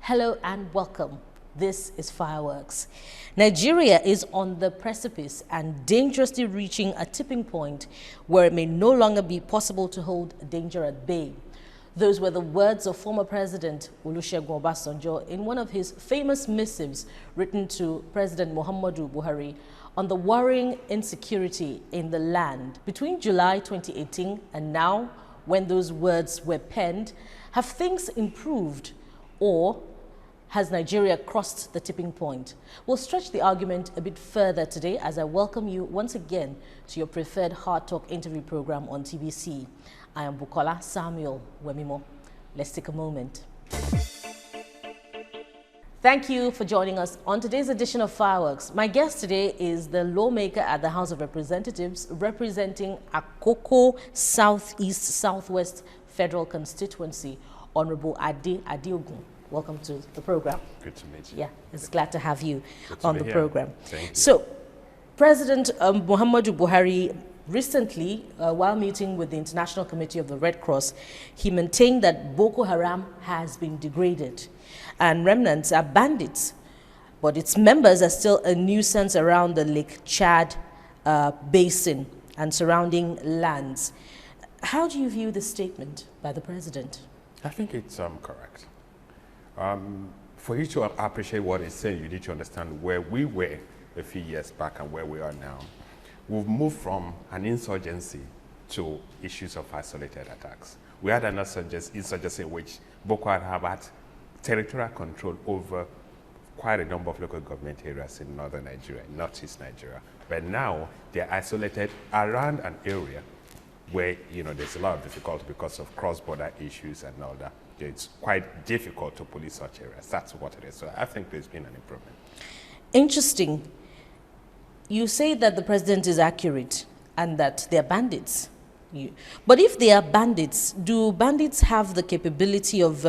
Hello and welcome. This is Fireworks. Nigeria is on the precipice and dangerously reaching a tipping point where it may no longer be possible to hold danger at bay. Those were the words of former President Olusegun Obasanjo in one of his famous missives written to President Muhammadu Buhari on the worrying insecurity in the land. Between July 2018 and now, when those words were penned, have things improved, or has Nigeria crossed the tipping point? We'll stretch the argument a bit further today as I welcome you once again to your preferred Hard Talk interview program on TVC. I am Bukola Samuel Wemimo. Let's take a moment. Thank you for joining us on today's edition of Fireworks. My guest today is the lawmaker at the House of Representatives representing Akoko Southeast Southwest Federal Constituency, Honorable Ade Adeogun. Welcome to the program. Good to meet you. Yeah, it's glad to have you on the program. Thank you. So, President Muhammadu Buhari recently, while meeting with the International Committee of the Red Cross, he maintained that Boko Haram has been degraded and remnants are bandits, but its members are still a nuisance around the Lake Chad basin and surrounding lands. How do you view this statement by the President? I think it's correct. For you to appreciate what he's saying, you need to understand where we were a few years back and where we are now. We've moved from an insurgency to issues of isolated attacks. We had an insurgency in which Boko Haram had territorial control over quite a number of local government areas in northern Nigeria, northeast Nigeria. But now they're isolated around an area where there's a lot of difficulty because of cross-border issues and all that. It's quite difficult to police such areas. That's what it is. So I think there's been an improvement. Interesting. You say that the president is accurate and that they're bandits. But if they are bandits, do bandits have the capability of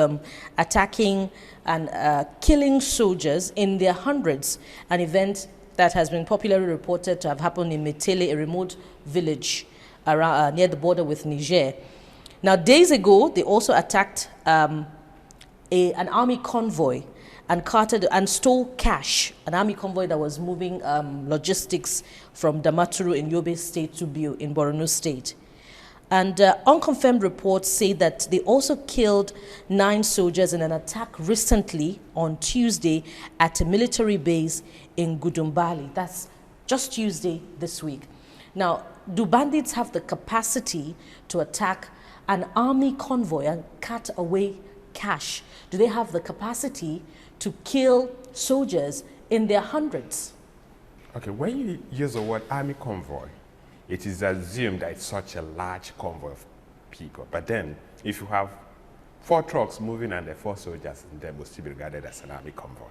attacking and killing soldiers in their hundreds? An event that has been popularly reported to have happened in Metele, a remote village around, near the border with Niger. Now, days ago, they also attacked an army convoy and carted and stole cash, an army convoy that was moving logistics from Damaturu in Yobe State to Biu in Borno State. And unconfirmed reports say that they also killed 9 soldiers in an attack recently on Tuesday at a military base in Gudumbali. That's just Tuesday this week. Now, do bandits have the capacity to attack an army convoy and cut away cash? Do they have the capacity to kill soldiers in their hundreds? Okay, when you use the word army convoy, it is assumed that it's such a large convoy of people. But then, if you have 4 trucks moving and there are 4 soldiers, they will still be regarded as an army convoy.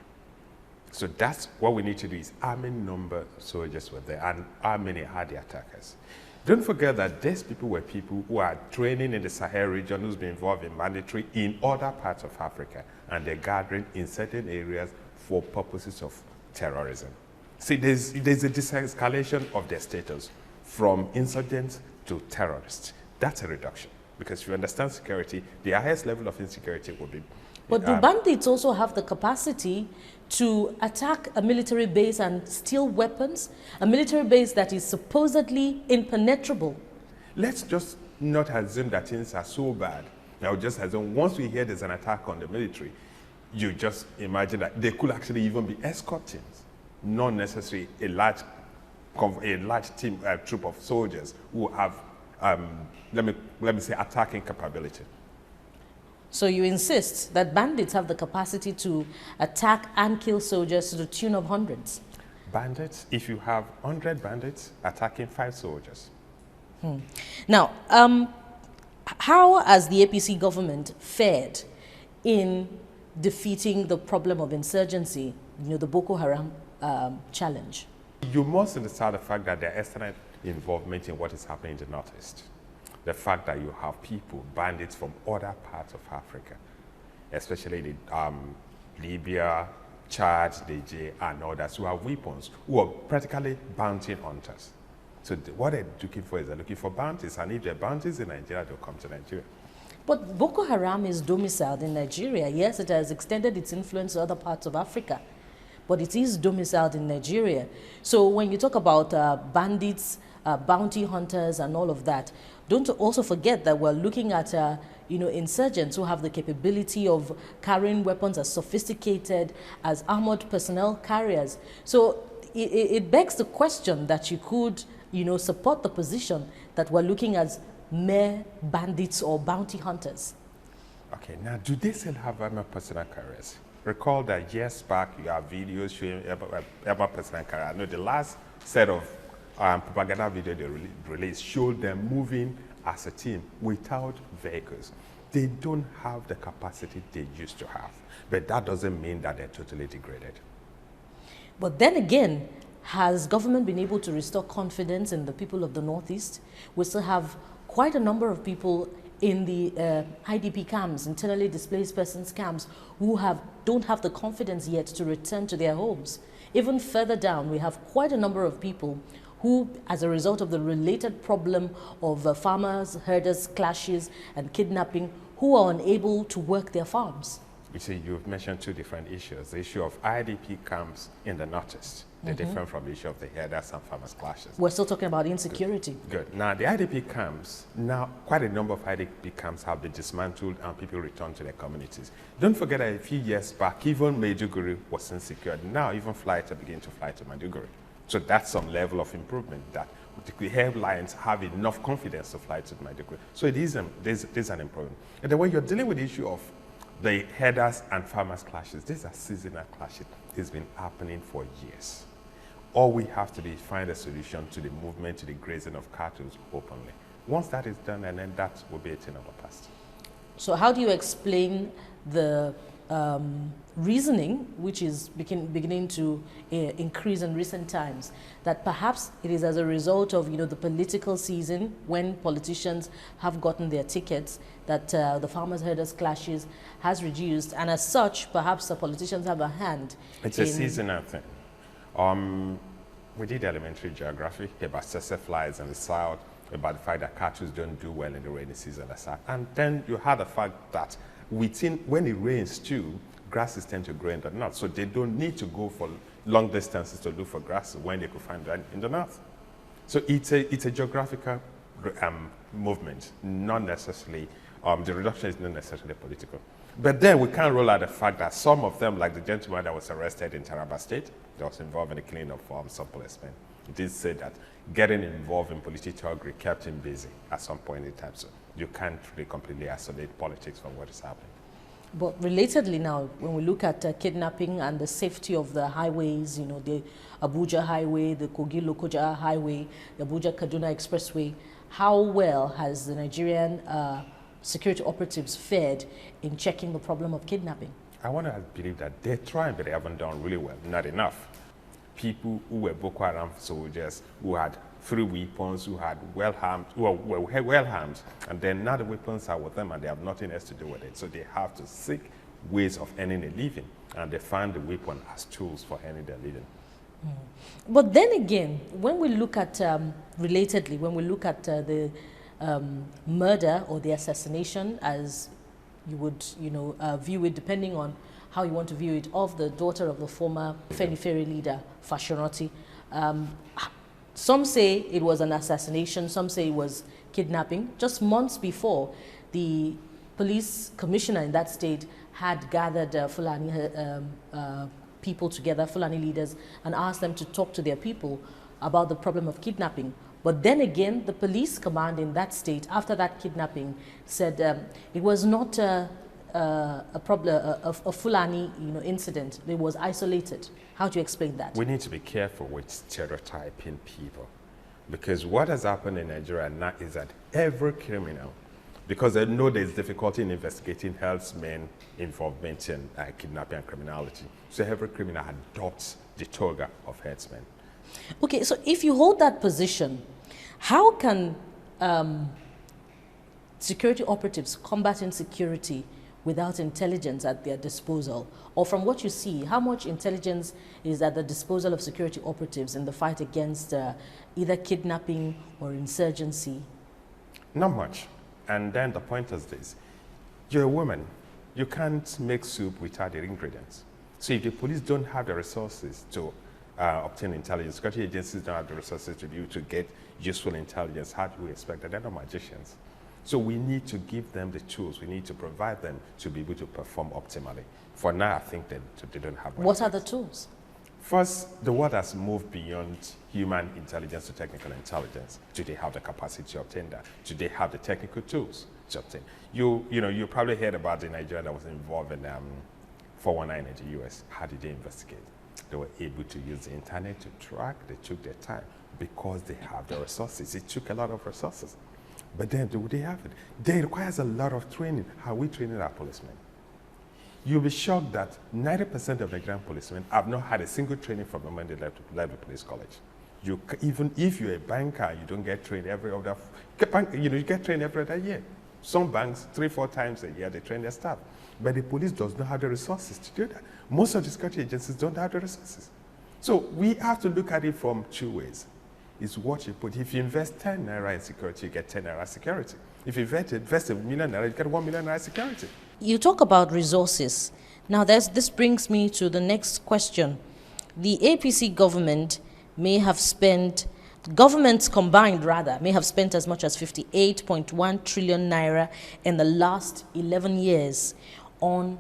So that's what we need to do, is how many number of soldiers were there and how many are the attackers. Don't forget that these people were people who are training in the Sahel region, who's been involved in banditry in other parts of Africa, and they're gathering in certain areas for purposes of terrorism. See, there's a de-escalation of their status from insurgents to terrorists. That's a reduction, because if you understand security, the highest level of insecurity will be... But do bandits also have the capacity to attack a military base and steal weapons? A military base that is supposedly impenetrable? Let's just not assume that things are so bad. Now, just assume once we hear there's an attack on the military, you just imagine that they could actually even be escort teams, not necessarily a large team, troop of soldiers who have, let me say, attacking capability. So you insist that bandits have the capacity to attack and kill soldiers to the tune of hundreds? Bandits, if you have 100 bandits attacking 5 soldiers. Now, how has the APC government fared in defeating the problem of insurgency, the Boko Haram challenge? You must understand the fact that there is external involvement in what is happening in the Northeast. The fact that you have people, bandits from other parts of Africa, especially Libya, Chad, Niger, and others, who have weapons, who are practically bounty hunters. So what they're looking for is they're looking for bounties, and if there are bounties in Nigeria, they'll come to Nigeria. But Boko Haram is domiciled in Nigeria. Yes, it has extended its influence to other parts of Africa, but it is domiciled in Nigeria. So when you talk about bandits, bounty hunters and all of that, don't also forget that we're looking at insurgents who have the capability of carrying weapons as sophisticated as armored personnel carriers. So it begs the question that you could support the position that we're looking at mere bandits or bounty hunters. Okay, now do they still have armored personnel carriers? Recall that years back you have videos showing armored personnel carriers. I know the last set of propaganda video they released showed them moving as a team without vehicles. They don't have the capacity they used to have, but that doesn't mean that they're totally degraded. But then again, has government been able to restore confidence in the people of the Northeast? We still have quite a number of people in the IDP camps, internally displaced persons camps, who don't have the confidence yet to return to their homes. Even further down, we have quite a number of people who, as a result of the related problem of farmers, herders, clashes, and kidnapping, who are unable to work their farms. You see, you've mentioned two different issues. The issue of IDP camps in the Northeast, they're different from the issue of the herders and farmers clashes. We're still talking about insecurity. Good. Now, the IDP camps, now quite a number of IDP camps have been dismantled and people return to their communities. Don't forget that a few years back, even Maiduguri was insecure. Now, even flights are beginning to fly to Maiduguri. So that's some level of improvement that the airlines have enough confidence to fly to Maiduguri. So it is there's an improvement. And then when you're dealing with the issue of the herders and farmers clashes, these are seasonal clashes. It's been happening for years. All we have to do is find a solution to the movement, to the grazing of cattle openly. Once that is done, and then that will be a thing of the past. So how do you explain the reasoning, which is beginning to increase in recent times, that perhaps it is as a result of the political season, when politicians have gotten their tickets, that the farmers herders clashes has reduced, and as such perhaps the politicians have a hand? It's a seasonal thing. We did elementary geography about tsetse flies in the south, about the fact that cattle don't do well in the rainy season, and then you had the fact that when it rains too, grasses tend to grow in the north, so they don't need to go for long distances to look for grass when they could find that in the north. So it's a geographical movement, not necessarily, the reduction is not necessarily political. But then we can't rule out the fact that some of them, like the gentleman that was arrested in Taraba State, that was involved in the killing of some policemen, did say that getting involved in political thuggery kept him busy at some point in time. So you can't really completely isolate politics from what is happening. But relatedly now, when we look at kidnapping and the safety of the highways, the Abuja Highway, the Kogi-Lokoja Highway, the Abuja-Kaduna Expressway, how well has the Nigerian security operatives fared in checking the problem of kidnapping? I want to believe that they're trying, but they haven't done really well, not enough. People who were Boko Haram soldiers, who had 3 weapons, who had were well armed, and then now the weapons are with them and they have nothing else to do with it. So they have to seek ways of earning a living, and they find the weapon as tools for earning their living. But then again, when we look at, relatedly, when we look at the murder or the assassination, as you would, view it, depending on how you want to view it, of the daughter of the former Fenifere leader, Fashoranti. Some say it was an assassination, some say it was kidnapping. Just months before, the police commissioner in that state had gathered Fulani people together, Fulani leaders, and asked them to talk to their people about the problem of kidnapping. But then again, the police command in that state, after that kidnapping, said it was not a Fulani incident. It was isolated. How do you explain that? We need to be careful with stereotyping people, because what has happened in Nigeria now is that every criminal, because they know there's difficulty in investigating herdsmen involvement in kidnapping and criminality, so every criminal adopts the toga of herdsmen. Okay, so if you hold that position, how can security operatives combat insecurity without intelligence at their disposal? Or from what you see, how much intelligence is at the disposal of security operatives in the fight against either kidnapping or insurgency? Not much. And then the point is this: You're a woman. You can't make soup without the ingredients. So if the police don't have the resources to obtain intelligence, security agencies don't have the resources to be able to get useful intelligence, how do we expect that? They're not magicians. So we need to give them the tools. We need to provide them to be able to perform optimally. For now, I think that they don't have. What are the tools? First, the world has moved beyond human intelligence to technical intelligence. Do they have the capacity to obtain that? Do they have the technical tools to obtain? You probably heard about the Nigerian that was involved in 419 in the US. How did they investigate? They were able to use the internet to track. They took their time because they have the resources. It took a lot of resources. But then, do they have it? It requires a lot of training. How are we training our policemen? You'll be shocked that 90% of Nigerian policemen have not had a single training from the moment they left the police college. Even if you're a banker, you don't get trained every other. You get trained every other year. Some banks, 3-4 times a year, they train their staff. But the police does not have the resources to do that. Most of the security agencies don't have the resources. So we have to look at it from two ways. It's what you put. If you invest 10 naira in security, you get 10 naira security. If you invest $1 million, you get 1 million naira security. You talk about resources. Now, this brings me to the next question. The APC government may have spent, governments combined rather, may have spent as much as 58.1 trillion naira in the last 11 years on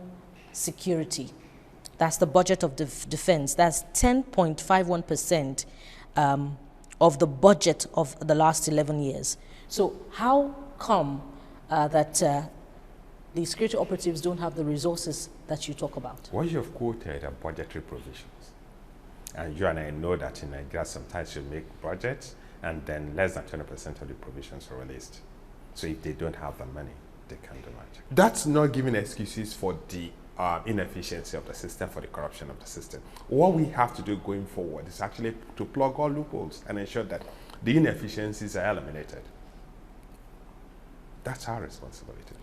security. That's the budget of defense. That's 10.51% of the budget of the last 11 years. So how come that the security operatives don't have the resources that you talk about? What you have quoted are budgetary provisions. And you and I know that in Nigeria, sometimes you make budgets and then less than 20% of the provisions are released. So if they don't have the money, they can't do much. That's not giving excuses for the inefficiency of the system, for the corruption of the system. What we have to do going forward is actually to plug all loopholes and ensure that the inefficiencies are eliminated. That's our responsibility.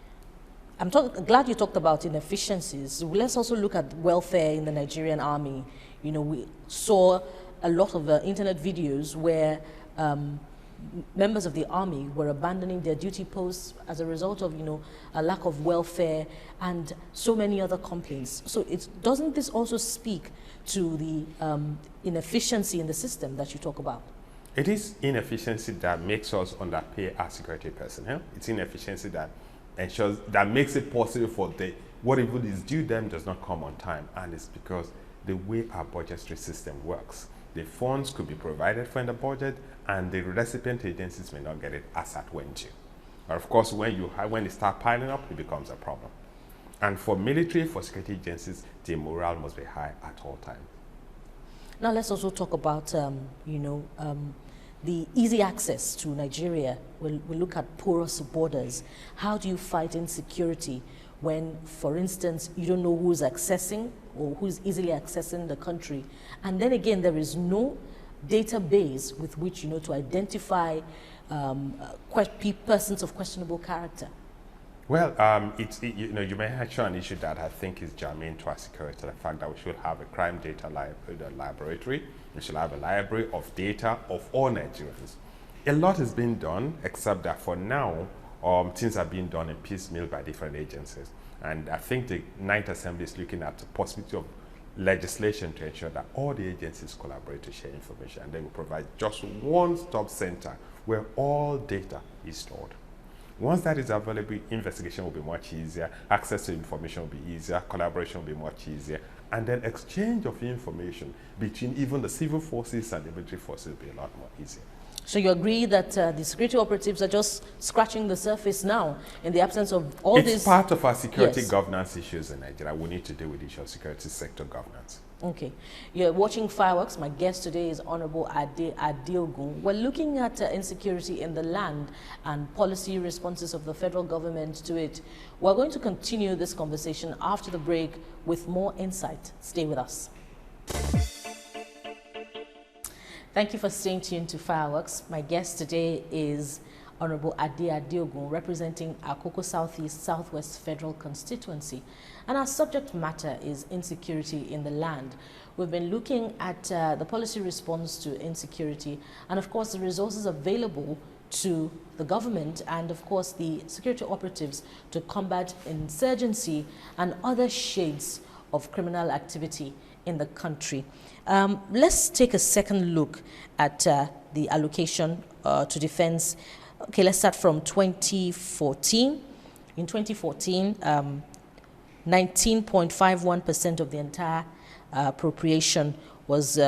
I'm glad you talked about inefficiencies. Let's also look at welfare in the Nigerian army. You know, we saw a lot of internet videos where members of the army were abandoning their duty posts as a result of, a lack of welfare and so many other complaints. So doesn't this also speak to the inefficiency in the system that you talk about? It is inefficiency that makes us underpay our security personnel. It's inefficiency that ensures, that makes it possible for what even is due them does not come on time. And it's because the way our budgetary system works. The funds could be provided for in the budget, and the recipient agencies may not get it as at when due. But of course, when they start piling up, it becomes a problem. And for military, for security agencies, the morale must be high at all times. Now let's also talk about, the easy access to Nigeria. We'll look at porous borders. How do you fight insecurity when, for instance, you don't know who's accessing or who's easily accessing the country? And then again, there is no database with which, to identify persons of questionable character. Well, you may have shown an issue that I think is germane to our security, the fact that we should have a crime data laboratory. We should have a library of data of all Nigerians. A lot is being done, except that for now, things are being done in piecemeal by different agencies. And I think the 9th Assembly is looking at the possibility of legislation to ensure that all the agencies collaborate to share information, and they will provide just one-stop center where all data is stored. Once that is available, investigation will be much easier, access to information will be easier, collaboration will be much easier, and then exchange of information between even the civil forces and the military forces will be a lot more easier. So you agree that the security operatives are just scratching the surface now in the absence of all this? It's part of our security governance issues in Nigeria. We need to deal with the issue of security sector governance. Okay. You're watching Fireworks. My guest today is Honorable Ade Adeogun. We're looking at insecurity in the land and policy responses of the federal government to it. We're going to continue this conversation after the break with more insight. Stay with us. Thank you for staying tuned to Fireworks. My guest today is Honorable Ade Adeogun, representing Akoko Southeast Southwest Federal Constituency. And our subject matter is insecurity in the land. We've been looking at the policy response to insecurity and, of course, the resources available to the government and, of course, the security operatives to combat insurgency and other shades of criminal activity in the country. Let's take a second look at the allocation to defense. Okay, let's start from 2014. In 2014, 19.51% of the entire appropriation was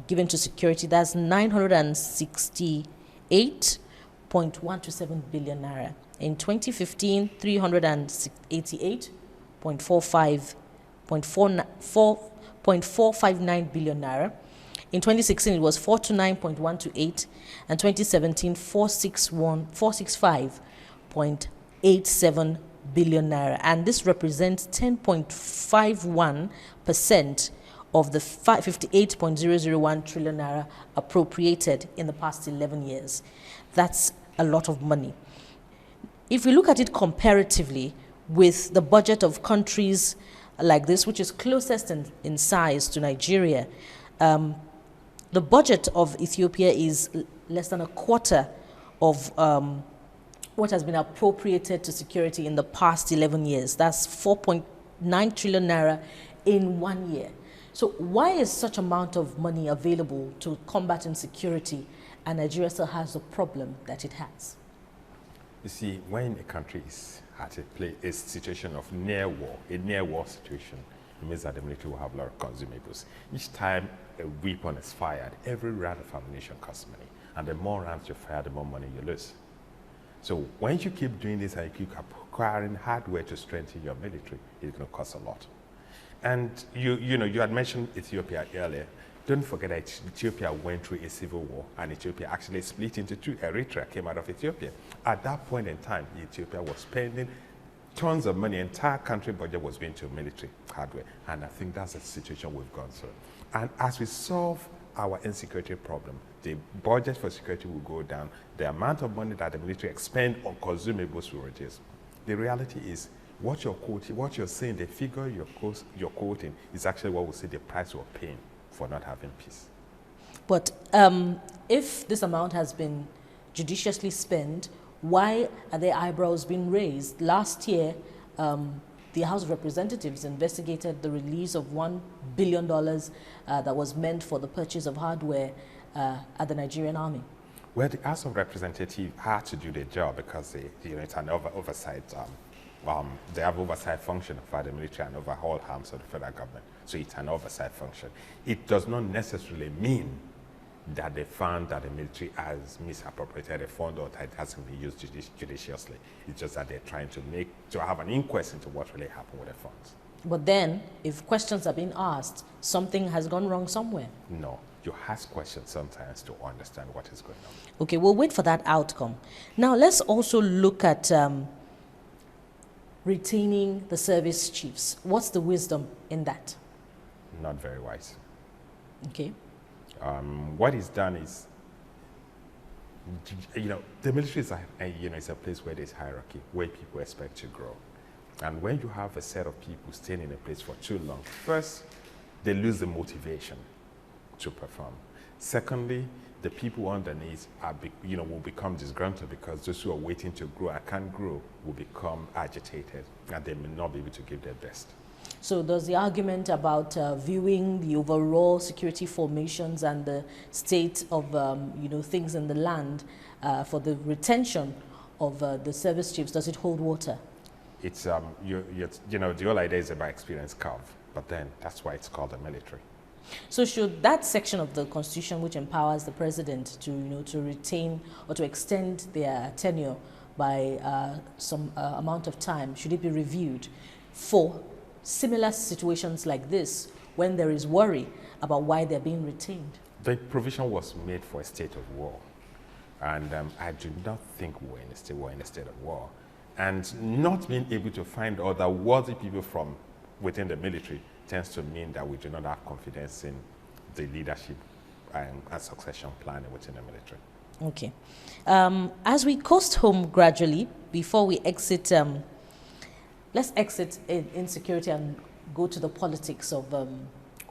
given to security. That's 968.127 billion naira. In 2015, 388.459 billion naira. In 2016, it was 429.128, and 2017, 465.87 billion naira. And this represents 10.51% of the 58.001 trillion naira appropriated in the past 11 years. That's a lot of money. If we look at it comparatively with the budget of countries like this, which is closest in size to Nigeria, the budget of Ethiopia is less than a quarter of what has been appropriated to security in the past 11 years. That's 4.9 trillion naira in 1 year. So why is such amount of money available to combat insecurity and Nigeria still has the problem that it has? You see, when a country is at a situation of near war, a near war situation, it means that the military will have a lot of consumables. Each time a weapon is fired, every round of ammunition costs money. And the more rounds you fire, the more money you lose. So when you keep doing this and you keep acquiring hardware to strengthen your military, it's going to cost a lot. And you had mentioned Ethiopia earlier. Don't forget that Ethiopia went through a civil war, and Ethiopia actually split into two. Eritrea came out of Ethiopia. At that point in time, Ethiopia was spending tons of money. Entire country budget was going to military hardware. And I think that's the situation we've gone through. And as we solve our insecurity problem, the budget for security will go down. The amount of money that the military expend on consumables will reduce. The reality is, what you're quoting, what you're saying, the figure you're quoting is actually what we say the price we're paying for not having peace. But if this amount has been judiciously spent, why are their eyebrows being raised? Last year, the House of Representatives investigated the release of $1 billion that was meant for the purchase of hardware at the Nigerian army. Well, the House of Representatives had to do their job because it's an oversight. They have oversight function for the military and over all arms of the federal government. So it's an oversight function. It does not necessarily mean that they found that the military has misappropriated a fund or that it hasn't been used judiciously. It's just that they're trying to have an inquest into what really happened with the funds. But then, if questions are being asked, something has gone wrong somewhere. No, you ask questions sometimes to understand what is going on. Okay, we'll wait for that outcome. Now, let's also look at retaining the service chiefs. What's the wisdom in that? Not very wise. Okay. What is done is, the military is it's a place where there's hierarchy, where people expect to grow. And when you have a set of people staying in a place for too long, first, they lose the motivation to perform. Secondly, the people underneath will become disgruntled because those who are waiting to grow and can't grow will become agitated and they may not be able to give their best. So does the argument about viewing the overall security formations and the state of things in the land for the retention of the service chiefs, does it hold water? It's the whole idea is about experience curve, but then that's why it's called the military. So should that section of the Constitution which empowers the president to to retain or to extend their tenure by some amount of time, should it be reviewed for similar situations like this when there is worry about why they're being retained? The provision was made for a state of war, and I do not think we're in a state of war. And not being able to find other worthy people from within the military tends to mean that we do not have confidence in the leadership and succession planning within the military. Okay. As we coast home gradually, before we exit, let's exit insecurity and go to the politics of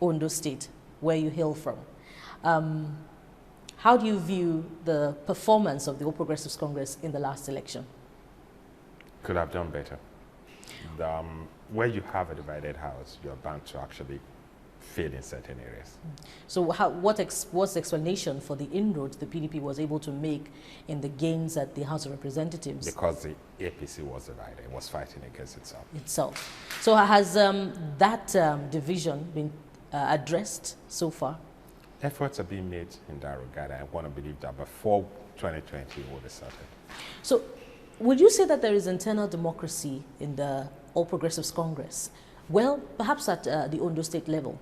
Ondo State, where you hail from. How do you view the performance of the All Progressives Congress in the last election? Could have done better. Where you have a divided house, you're bound to actually fail in certain areas. So what's the explanation for the inroads the PDP was able to make in the gains at the House of Representatives? Because the APC was divided, it was fighting against itself. So has that division been addressed so far? Efforts are being made in that regard. I want to believe that before 2020 it would have started. So would you say that there is internal democracy in the All Progressives Congress? Well, perhaps at the Ondo State level.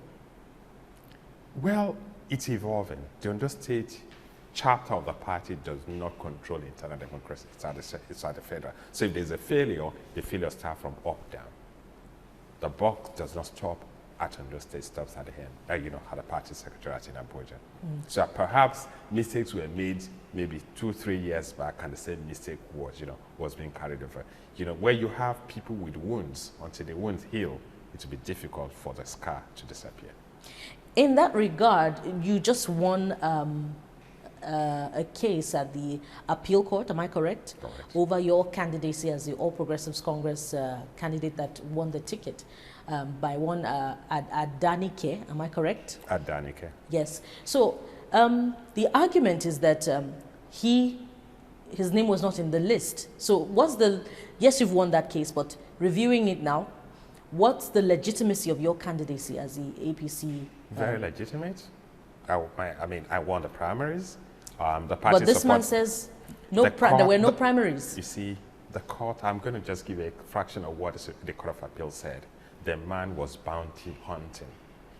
Well, it's evolving. The Ondo State chapter of the party does not control internal democracy. It's at the federal. So if there's a failure, the failure starts from up down. The buck does not stop at Ondo State, stops at the end, at the party secretariat in Abuja. So perhaps mistakes were made maybe 2-3 years back, and the same mistake was being carried over. Where you have people with wounds, until the wounds heal, it will be difficult for the scar to disappear. In that regard, you just won a case at the appeal court, am I correct? Correct. Over your candidacy as the All Progressives Congress candidate that won the ticket by one Adanike, am I correct? Adanike. Yes. So the argument is that his name was not in the list. So yes, you've won that case, but reviewing it now, what's the legitimacy of your candidacy as the APC? Very legitimate. I won the primaries. The party but this man says there were no primaries. You see, the court, I'm going to just give a fraction of what the Court of Appeal said. The man was bounty hunting.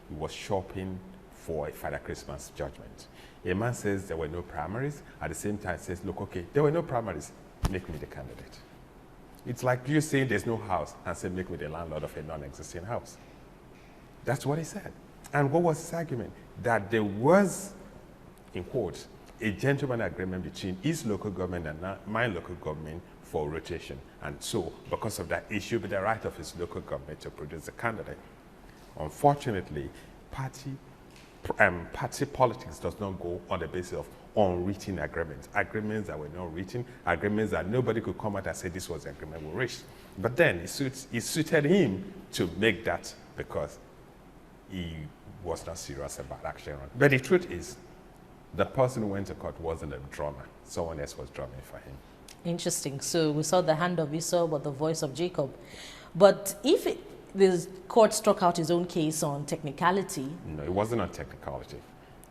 He was shopping for a Father Christmas judgment. A man says there were no primaries, at the same time says, look, okay, there were no primaries, make me the candidate. It's like you saying there's no house and say, make me the landlord of a non-existing house. That's what he said. And what was his argument? That there was, in quotes, a gentleman agreement between his local government and my local government for rotation. And so, because of that, it should be the right of his local government to produce a candidate. Unfortunately, party politics does not go on the basis of unwritten agreements. Agreements that were not written, agreements that nobody could come out and say this was the agreement we reached. But then it suited him to make that because he was not serious about action. But the truth is, the person who went to court wasn't a drummer. Someone else was drumming for him. Interesting. So we saw the hand of Esau, but the voice of Jacob. But if the court struck out his own case on technicality... No, it wasn't on technicality.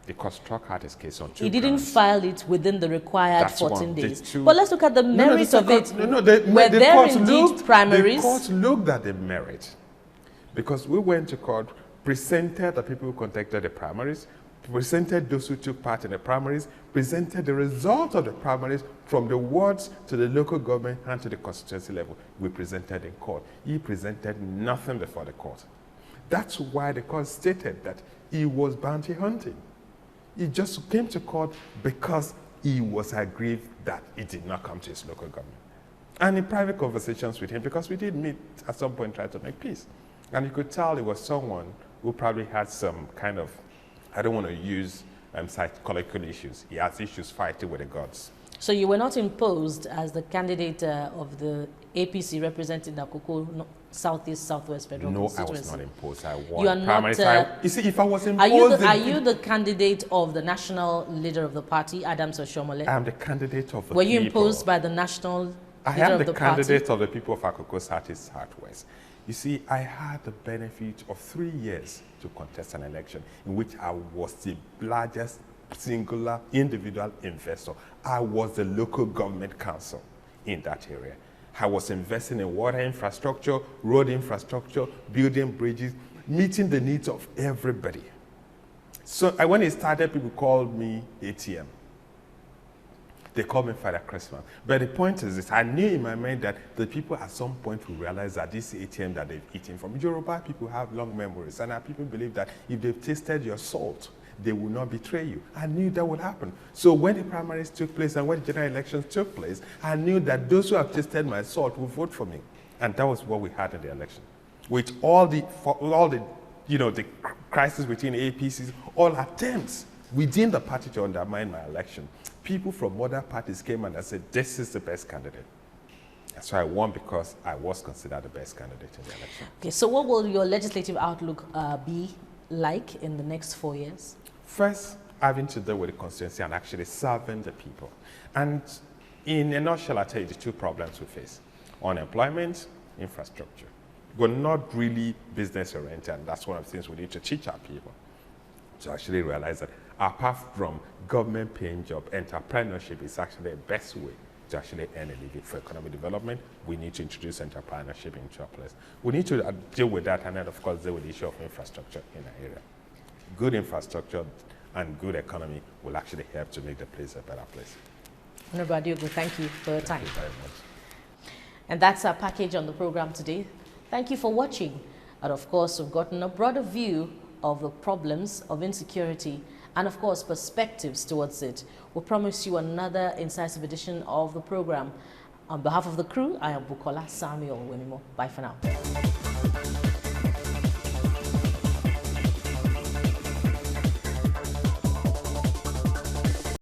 The court struck out his case on two He didn't grounds. file it within the required That's 14 days. But But let's look at the merit of it. No, Were there indeed primaries? The court looked at the merit. Because we went to court, presented the people who contacted the primaries, presented those who took part in the primaries, presented the result of the primaries from the wards to the local government and to the constituency level. We presented in court. He presented nothing before the court. That's why the court stated that he was bounty hunting. He just came to court because he was aggrieved that it did not come to his local government. And in private conversations with him, because we did meet at some point trying to make peace. And you could tell it was someone who probably had some kind of, I don't want to use psychological issues. He has issues fighting with the gods. So you were not imposed as the candidate of the APC representing the Akoko Southeast Southwest Federal Constituency? No, I was not imposed. I won you are primaries. not, you see, if I was imposed... Are you the candidate of the national leader of the party, Adams Oshomole? I am the candidate of the people. Were you imposed by the national leader of the party? I am the candidate of the people of Akoko Southeast Southwest. You see, I had the benefit of 3 years to contest an election in which I was the largest singular individual investor. I was the local government council in that area. I was investing in water infrastructure, road infrastructure, building bridges, meeting the needs of everybody. So when it started, people called me ATM. They called me Father Christmas. But the point is this, I knew in my mind that the people at some point will realize that this ATM that they've eaten from, Yoruba people have long memories, and people believe that if they've tasted your salt, they will not betray you. I knew that would happen. So when the primaries took place and when the general elections took place, I knew that those who have tasted my salt will vote for me. And that was what we had in the election. With all the the crisis between APCs, all attempts within the party to undermine my election, people from other parties came and said, this is the best candidate. And so I won because I was considered the best candidate in the election. Okay, so what will your legislative outlook be like in the next 4 years? First, having to deal with the constituency and actually serving the people. And in a nutshell, I tell you the two problems we face: unemployment, infrastructure. We're not really business oriented, and that's one of the things we need to teach our people to actually realize that apart from government paying job, entrepreneurship is actually the best way to actually earn a living. For economic development, we need to introduce entrepreneurship into our place. We need to deal with that, and then of course deal with the issue of infrastructure in the area. Good infrastructure and good economy will actually help to make the place a better place. Honorable Adeogun, thank you for your time. Thank you very much. And that's our package on the program today. Thank you for watching. And of course, we've gotten a broader view of the problems of insecurity and of course perspectives towards it. We'll promise you another incisive edition of the program. On behalf of the crew, I am Bukola Samuel Wemimo. Bye for now.